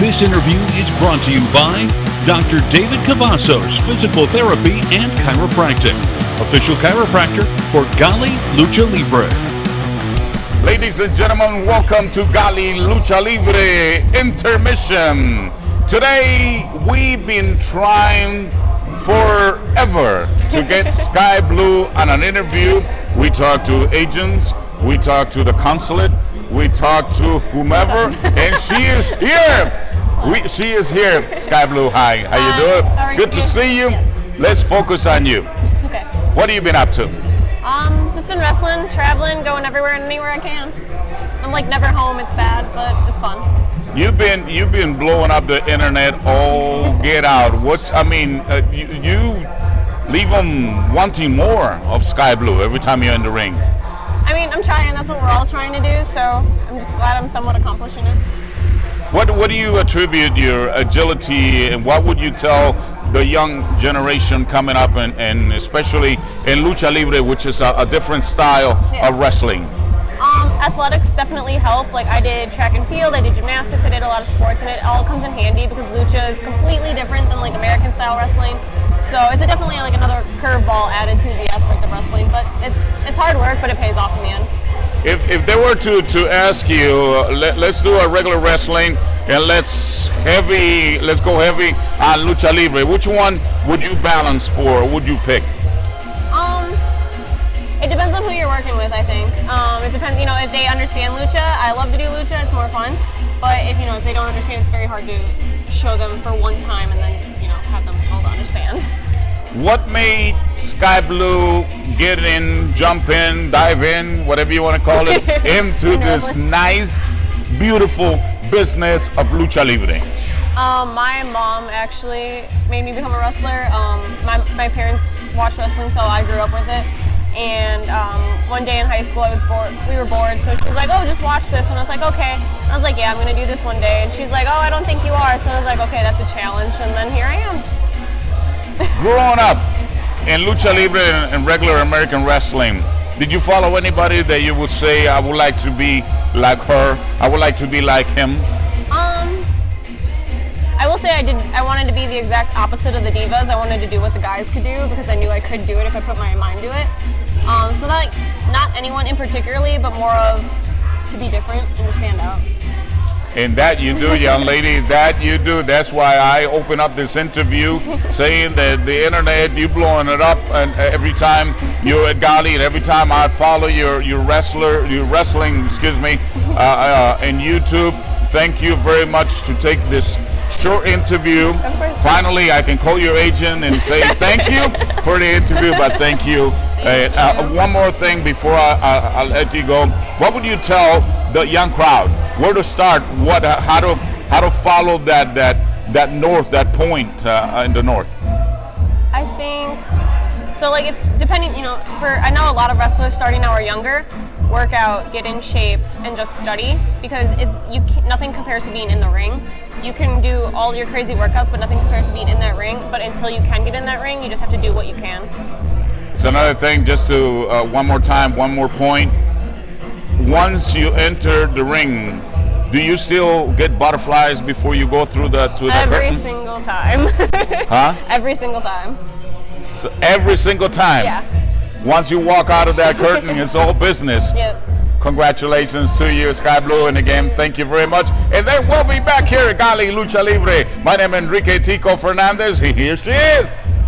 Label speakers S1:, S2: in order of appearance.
S1: This interview is brought to you by Dr. David CAVAZOS, Physical Therapy and Chiropractic, official chiropractor for GALLI, LUCHA, LIBRE.
S2: Ladies and gentlemen, welcome to GALLI, LUCHA, LIBRE Intermission. Today, we've been trying forever to get Skye Blue on an interview. We talked to agents, we talked to the consulate, we talked to whomever, and she is here. She is here. Skye Blue, hi. How you doing? Good to see you.
S3: Yes.
S2: Let's focus on you.
S3: Okay.
S2: What have you been up to?
S3: Just been wrestling, traveling, going everywhere and anywhere I can. I'm like never home. It's bad, but it's fun.
S2: You've been blowing up the internet. Oh, get out! You leave them wanting more of Skye Blue every time you're in the ring.
S3: I mean, I'm trying. That's what we're all trying to do. So I'm just glad I'm somewhat accomplishing it.
S2: What do you attribute your agility, and what would you tell the young generation coming up, and especially in Lucha Libre, which is a different style of wrestling?
S3: Athletics definitely help. Like I did track and field, I did gymnastics, I did a lot of sports, and it all comes in handy because lucha is completely different than like American style wrestling. So it's definitely like another curveball added to the aspect of wrestling, but it's hard work, but it pays off in the end.
S2: If they were to ask you, let's do a regular wrestling and let's go heavy on Lucha Libre, which one would you balance for, or would you pick?
S3: It depends on who you're working with, I think. It depends, if they understand lucha. I love to do lucha, it's more fun. But if they don't understand, it's very hard to show them for one time and then, have them all to understand.
S2: What made Skye Blue get in, jump in, dive in, whatever you want to call it, into this nice, beautiful business of Lucha Libre?
S3: My mom actually made me become a wrestler. My parents watched wrestling, so I grew up with it. And one day in high school, I was bored. We were bored, so she was like, "Oh, just watch this." And I was like, "Okay." And I was like, "Yeah, I'm gonna do this one day." And she's like, "Oh, I don't think you are." So I was like, "Okay, that's a challenge." And then here I am.
S2: Growing up in Lucha Libre and regular American wrestling, did you follow anybody that you would say, "I would like to be like her, I would like to be like him"?
S3: I will say I wanted to be the exact opposite of the divas. I wanted to do what the guys could do because I knew I could do it if I put my mind to it. So not anyone in particularly, but more of to be different and to stand out.
S2: And that you do, young lady, that you do. That's why I open up this interview saying that the internet, you blowing it up, and every time you're at GALLI, and every time I follow your wrestling, in YouTube. Thank you very much to take this short interview. Finally, I can call your agent and say thank you for the interview, but thank you. One more thing before I'll let you go. What would you tell the young crowd? Where to start? How to follow that north, that point in the north?
S3: I think so. Like depending, I know a lot of wrestlers starting now are younger. Work out, get in shapes, and just study because nothing compares to being in the ring. You can do all your crazy workouts, but nothing compares to being in that ring. But until you can get in that ring, you just have to do what you can.
S2: It's another thing, just to, one more time, one more point. Once you enter the ring, do you still get butterflies before you go through the curtain?
S3: Every single time.
S2: Huh?
S3: Every single time.
S2: So every single time?
S3: Yeah.
S2: Once you walk out of that curtain, it's all business.
S3: Yep.
S2: Congratulations to you, Skye Blue, and again, thank you very much. And then we'll be back here at GALLI Lucha Libre. My name is Enrique Tico Fernandez. Here she is.